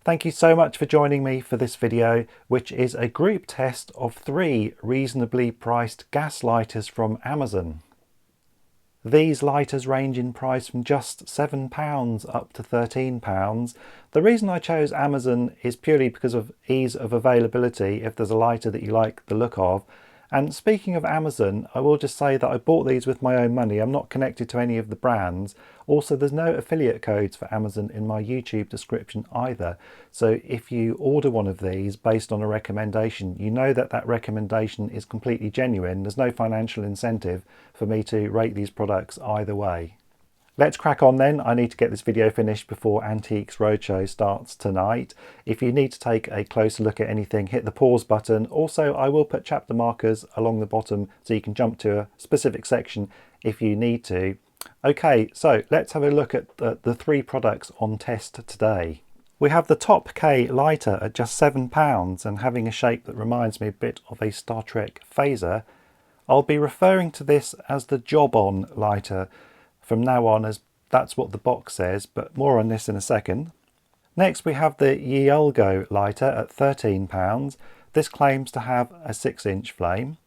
Thank you so much for joining me for this video, which is a group test of 3 reasonably priced gas lighters from Amazon. These lighters range in price from just £7 up to £13. The reason I chose Amazon is purely because of ease of availability if there's a lighter that you like the look of. And speaking of Amazon, I will just say that I bought these with my own money. I'm not connected to any of the brands. Also, there's no affiliate codes for Amazon in my YouTube description either. So if you order one of these based on a recommendation, you know that that recommendation is completely genuine. There's no financial incentive for me to rate these products either way. Let's crack on then. I need to get this video finished before Antiques Roadshow starts tonight. If you need to take a closer look at anything, hit the pause button. Also, I will put chapter markers along the bottom so you can jump to a specific section if you need to. Okay, so let's have a look at the 3 products on test today. We have the Topkay lighter at just £7 and having a shape that reminds me a bit of a Star Trek phaser. I'll be referring to this as the Jobon lighter from now on, as that's what the box says, but more on this in a second. Next we have the Yeulgo lighter at £13. This claims to have a 6-inch flame.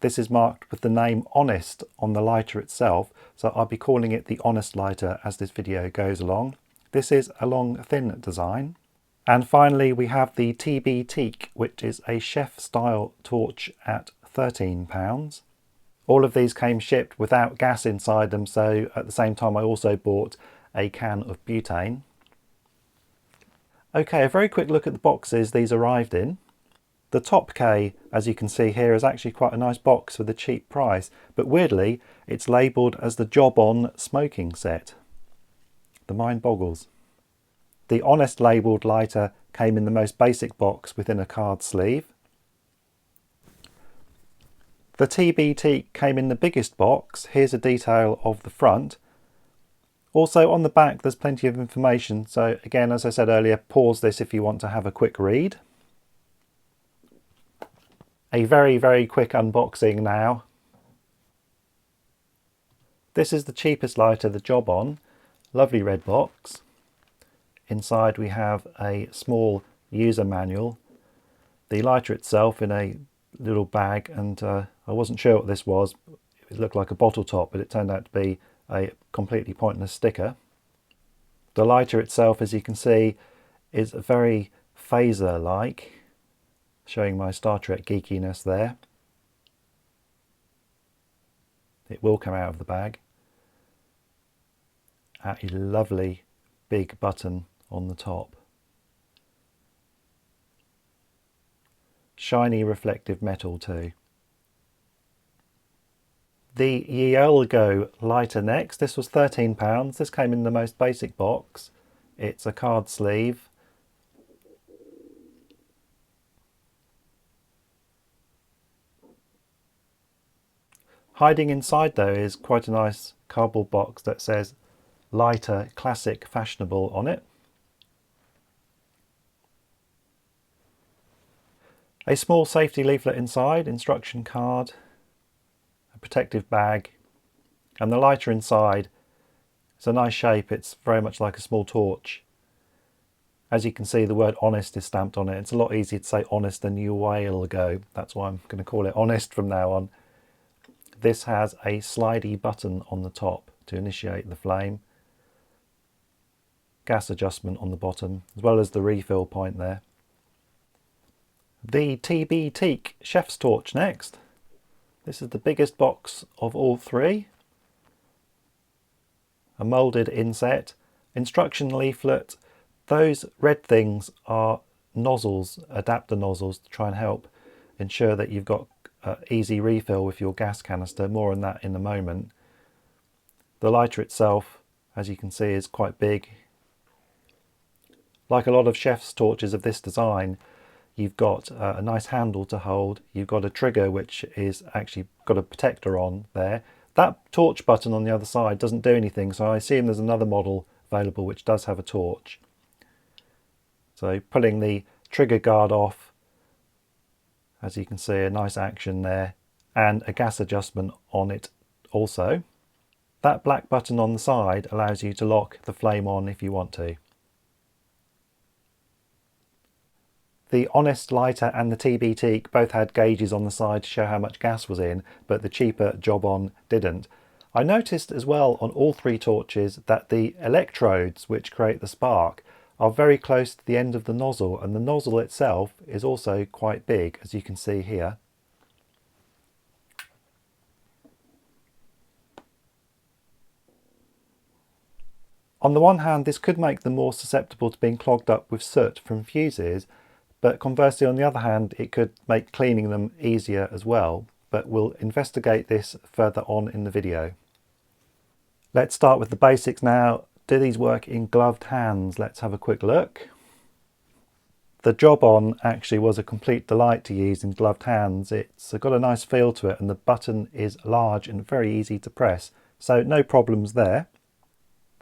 This is marked with the name Honest on the lighter itself, so I'll be calling it the Honest lighter as this video goes along. This is a long thin design. And finally we have the TBTEEK, which is a chef style torch at £13. All of these came shipped without gas inside them, so at the same time I also bought a can of butane. Okay, a very quick look at the boxes these arrived in. The Topkay, as you can see here, is actually quite a nice box with a cheap price, but weirdly it's labelled as the Jobon smoking set. The mind boggles. The Honest labelled lighter came in the most basic box within a card sleeve. The TBTEEK came in the biggest box. Here's a detail of the front. Also on the back there's plenty of information, so again, as I said earlier, pause this if you want to have a quick read. A very quick unboxing now. This is the cheapest lighter, the Jobon. Lovely red box. Inside we have a small user manual. The lighter itself in a little bag, and I wasn't sure what this was. It looked like a bottle top, but it turned out to be a completely pointless sticker. The lighter itself, as you can see, is very phaser-like, showing my Star Trek geekiness there. It will come out of the bag. A lovely big button on the top. Shiny reflective metal too. The Yeulgo lighter next. This was £13. This came in the most basic box. It's a card sleeve. Hiding inside though is quite a nice cardboard box that says lighter classic fashionable on it. A small safety leaflet inside, instruction card, a protective bag, and the lighter inside. It's a nice shape. It's very much like a small torch. As you can see, the word Honest is stamped on it. It's a lot easier to say Honest than Yeulgo. That's why I'm going to call it Honest from now on. This has a slidey button on the top to initiate the flame. Gas adjustment on the bottom, as well as the refill point there. The TBTEEK chef's torch next. This is the biggest box of all 3. A moulded inset, instruction leaflet. Those red things are nozzles, adapter nozzles, to try and help ensure that you've got easy refill with your gas canister. More on that in a moment. The lighter itself, as you can see, is quite big. Like a lot of chef's torches of this design, you've got a nice handle to hold. You've got a trigger which is actually got a protector on there. That torch button on the other side doesn't do anything, so I assume there's another model available which does have a torch. So pulling the trigger guard off, as you can see, a nice action there, and a gas adjustment on it also. That black button on the side allows you to lock the flame on if you want to. The Honest lighter and the TBTEEK both had gauges on the side to show how much gas was in, but the cheaper Jobon didn't. I noticed as well on all three torches that the electrodes which create the spark are very close to the end of the nozzle, and the nozzle itself is also quite big, as you can see here. On the one hand, this could make them more susceptible to being clogged up with soot from fuses, but conversely, on the other hand, it could make cleaning them easier as well. But we'll investigate this further on in the video. Let's start with the basics now. Do these work in gloved hands? Let's have a quick look. The Jobon actually was a complete delight to use in gloved hands. It's got a nice feel to it, and the button is large and very easy to press, so no problems there.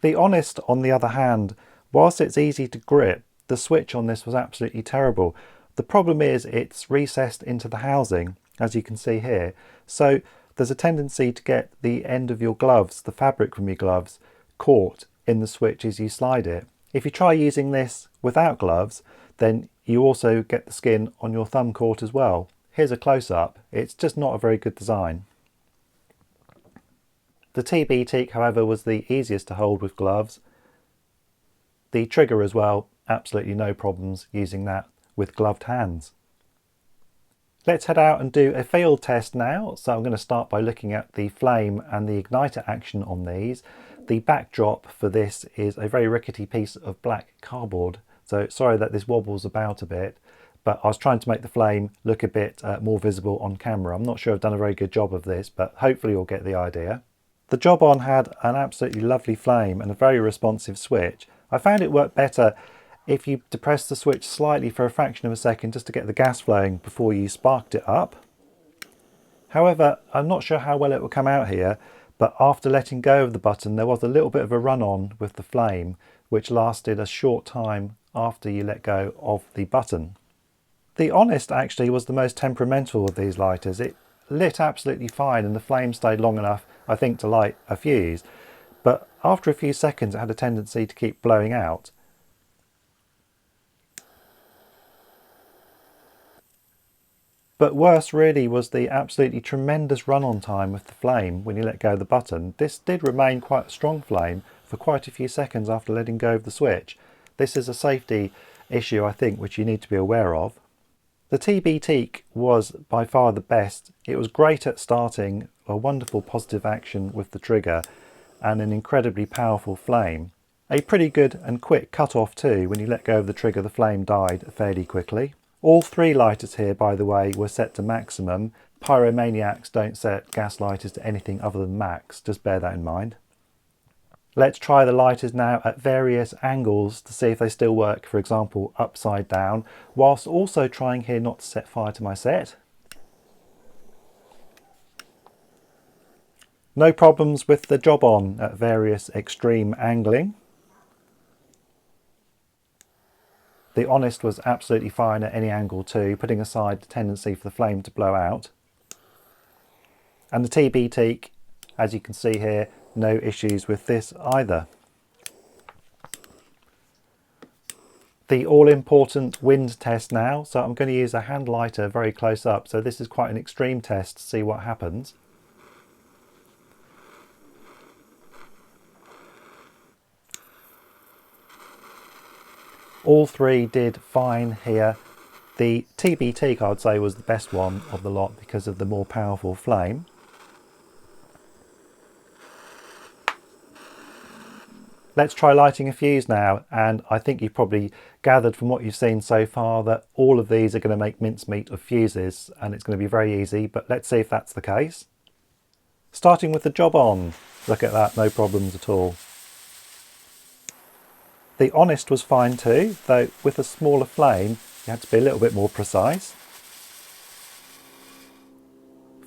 The Honest, on the other hand, whilst it's easy to grip, the switch on this was absolutely terrible. The problem is it's recessed into the housing, as you can see here, so there's a tendency to get the end of your gloves, the fabric from your gloves, caught in the switch as you slide it. If you try using this without gloves, then you also get the skin on your thumb caught as well. Here's a close-up. It's just not a very good design. The TBTEEK, however, was the easiest to hold with gloves. The trigger as well, absolutely no problems using that with gloved hands. Let's head out and do a field test now. So I'm going to start by looking at the flame and the igniter action on these. The backdrop for this is a very rickety piece of black cardboard. So sorry that this wobbles about a bit, but I was trying to make the flame look a bit more visible on camera. I'm not sure I've done a very good job of this, but hopefully you'll get the idea. The Jobon had an absolutely lovely flame and a very responsive switch. I found it worked better if you depress the switch slightly for a fraction of a second just to get the gas flowing before you sparked it up. However, I'm not sure how well it will come out here, but after letting go of the button there was a little bit of a run-on with the flame, which lasted a short time after you let go of the button. The Honest actually was the most temperamental of these lighters. It lit absolutely fine and the flame stayed long enough, I think, to light a fuse, but after a few seconds it had a tendency to keep blowing out. But worse really was the absolutely tremendous run-on time with the flame when you let go of the button. This did remain quite a strong flame for quite a few seconds after letting go of the switch. This is a safety issue, I think, which you need to be aware of. The TBTEEK was by far the best. It was great at starting, a wonderful positive action with the trigger, and an incredibly powerful flame. A pretty good and quick cut-off too. When you let go of the trigger, the flame died fairly quickly. All three lighters here, by the way, were set to maximum. Pyromaniacs don't set gas lighters to anything other than max, just bear that in mind. Let's try the lighters now at various angles to see if they still work, for example upside down, whilst also trying here not to set fire to my set. No problems with the Jobon at various extreme angling. The Honest was absolutely fine at any angle too, putting aside the tendency for the flame to blow out. And the TBTEEK, as you can see here, no issues with this either. The all-important wind test now, so I'm going to use a hand lighter very close up, so this is quite an extreme test to see what happens. All three did fine here. The TBTEEK, I would say, was the best one of the lot because of the more powerful flame. Let's try lighting a fuse now, and I think you've probably gathered from what you've seen so far that all of these are going to make mincemeat of fuses, and it's going to be very easy, but let's see if that's the case. Starting with the Jobon. Look at that, no problems at all. The Honest was fine too, though with a smaller flame you had to be a little bit more precise.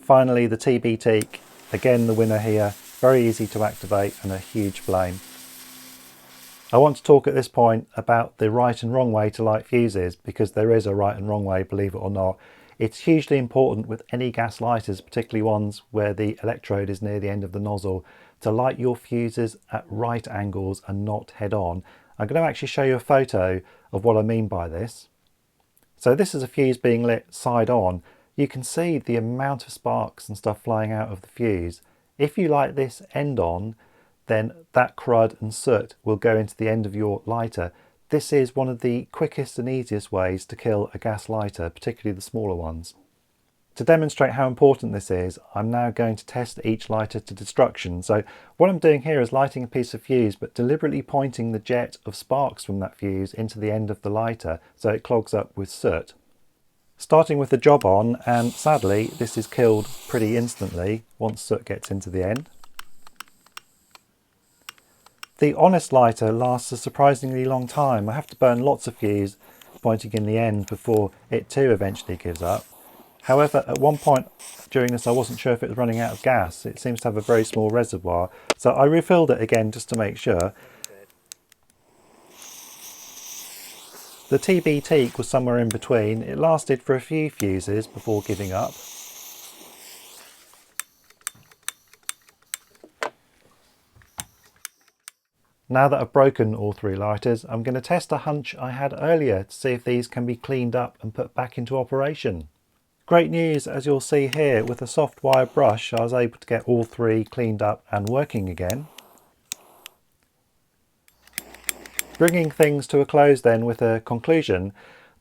Finally the TBTEEK, again the winner here, very easy to activate and a huge flame. I want to talk at this point about the right and wrong way to light fuses, because there is a right and wrong way, believe it or not. It's hugely important with any gas lighters, particularly ones where the electrode is near the end of the nozzle, to light your fuses at right angles and not head on. I'm going to actually show you a photo of what I mean by this. So this is a fuse being lit side on. You can see the amount of sparks and stuff flying out of the fuse. If you light this end on, then that crud and soot will go into the end of your lighter. This is one of the quickest and easiest ways to kill a gas lighter, particularly the smaller ones. To demonstrate how important this is, I'm now going to test each lighter to destruction. So what I'm doing here is lighting a piece of fuse, but deliberately pointing the jet of sparks from that fuse into the end of the lighter so it clogs up with soot. Starting with the Jobon, and sadly this is killed pretty instantly once soot gets into the end. The Honest lighter lasts a surprisingly long time. I have to burn lots of fuse pointing in the end before it too eventually gives up. However, at one point during this I wasn't sure if it was running out of gas. It seems to have a very small reservoir, so I refilled it again just to make sure. The TBTEEK was somewhere in between. It lasted for a few fuses before giving up. Now that I've broken all three lighters, I'm going to test a hunch I had earlier to see if these can be cleaned up and put back into operation. Great news, as you'll see here, with a soft wire brush I was able to get all three cleaned up and working again. Bringing things to a close then with a conclusion,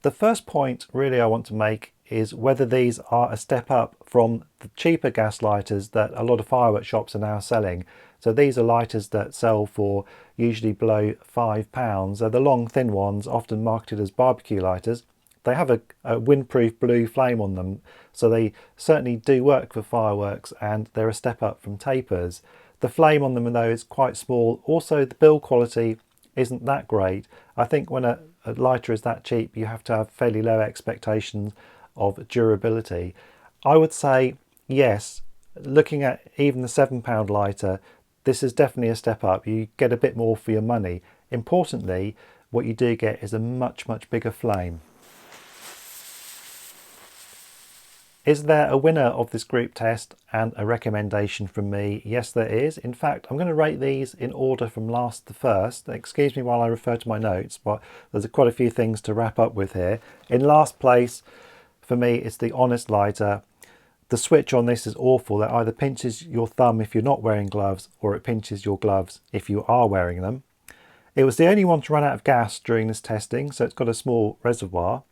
the first point really I want to make is whether these are a step up from the cheaper gas lighters that a lot of fireworks shops are now selling. So these are lighters that sell for usually below £5. They're the long thin ones, often marketed as barbecue lighters. They have a windproof blue flame on them, so they certainly do work for fireworks, and they're a step up from tapers. The flame on them though is quite small. Also the build quality isn't that great. I think when a lighter is that cheap you have to have fairly low expectations of durability. I would say yes, looking at even the £7 lighter, this is definitely a step up. You get a bit more for your money. Importantly, what you do get is a much bigger flame. Is there a winner of this group test and a recommendation from me? Yes, there is. In fact, I'm going to rate these in order from last to first. Excuse me while I refer to my notes, but there's quite a few things to wrap up with here. In last place, for me, it's the Honest lighter. The switch on this is awful. It either pinches your thumb if you're not wearing gloves, or it pinches your gloves if you are wearing them. It was the only one to run out of gas during this testing, so it's got a small reservoir.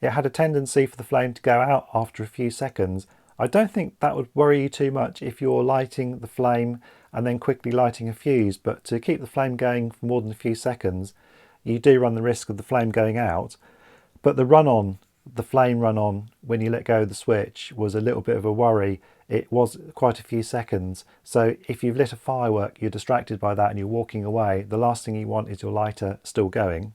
It had a tendency for the flame to go out after a few seconds. I don't think that would worry you too much if you're lighting the flame and then quickly lighting a fuse, but to keep the flame going for more than a few seconds, you do run the risk of the flame going out. But the flame run on when you let go of the switch was a little bit of a worry. It was quite a few seconds, so if you've lit a firework, you're distracted by that and you're walking away, the last thing you want is your lighter still going.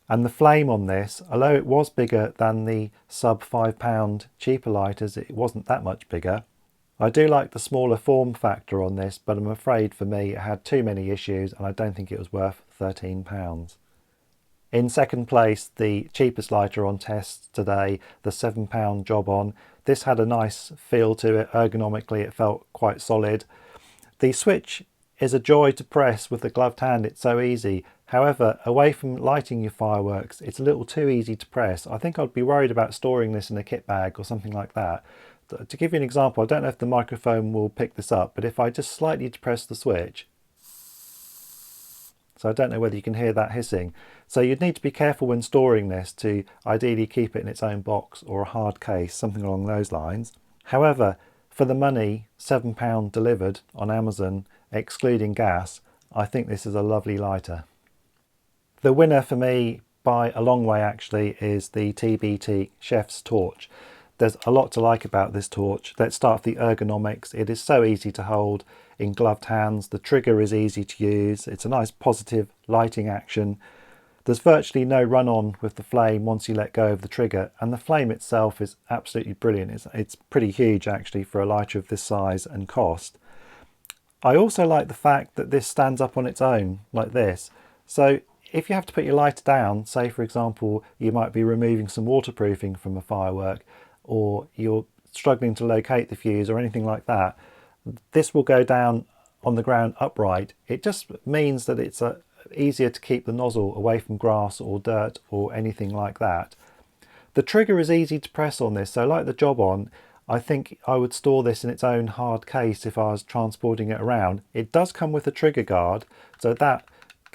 And the flame on this, although it was bigger than the sub £5 cheaper lighters, it wasn't that much bigger. I do like the smaller form factor on this, but I'm afraid for me it had too many issues and I don't think it was worth £13. In second place, the cheapest lighter on tests today, the £7 Jobon. This had a nice feel to it. Ergonomically it felt quite solid. The switch is a joy to press with the gloved hand, it's so easy. However, away from lighting your fireworks, it's a little too easy to press. I think I'd be worried about storing this in a kit bag or something like that. To give you an example, I don't know if the microphone will pick this up, but if I just slightly depress the switch, so I don't know whether you can hear that hissing. So you'd need to be careful when storing this to ideally keep it in its own box or a hard case, something along those lines. However, for the money, £7 delivered on Amazon, excluding gas, I think this is a lovely lighter. The winner for me, by a long way actually, is the TBTEEK Chef's Torch. There's a lot to like about this torch. Let's start with the ergonomics. It is so easy to hold in gloved hands. The trigger is easy to use. It's a nice positive lighting action. There's virtually no run on with the flame once you let go of the trigger, and the flame itself is absolutely brilliant. It's pretty huge actually for a lighter of this size and cost. I also like the fact that this stands up on its own like this. So if you have to put your lighter down, say for example you might be removing some waterproofing from a firework, or you're struggling to locate the fuse or anything like that, this will go down on the ground upright. It just means that it's easier to keep the nozzle away from grass or dirt or anything like that. The trigger is easy to press on this, so like the Jobon, I think I would store this in its own hard case if I was transporting it around. It does come with a trigger guard, so that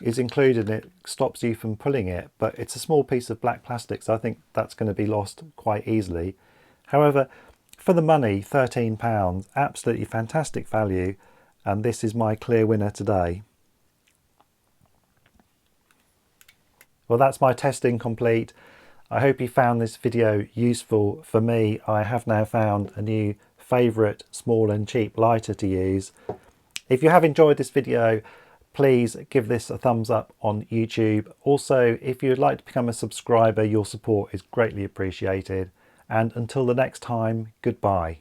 is included and it stops you from pulling it, but it's a small piece of black plastic, so I think that's going to be lost quite easily. However, for the money, £13, absolutely fantastic value, and this is my clear winner today. Well, that's my testing complete. I hope you found this video useful. For me, I have now found a new favourite small and cheap lighter to use. If you have enjoyed this video, please give this a thumbs up on YouTube. Also, if you'd like to become a subscriber, your support is greatly appreciated. And until the next time, goodbye.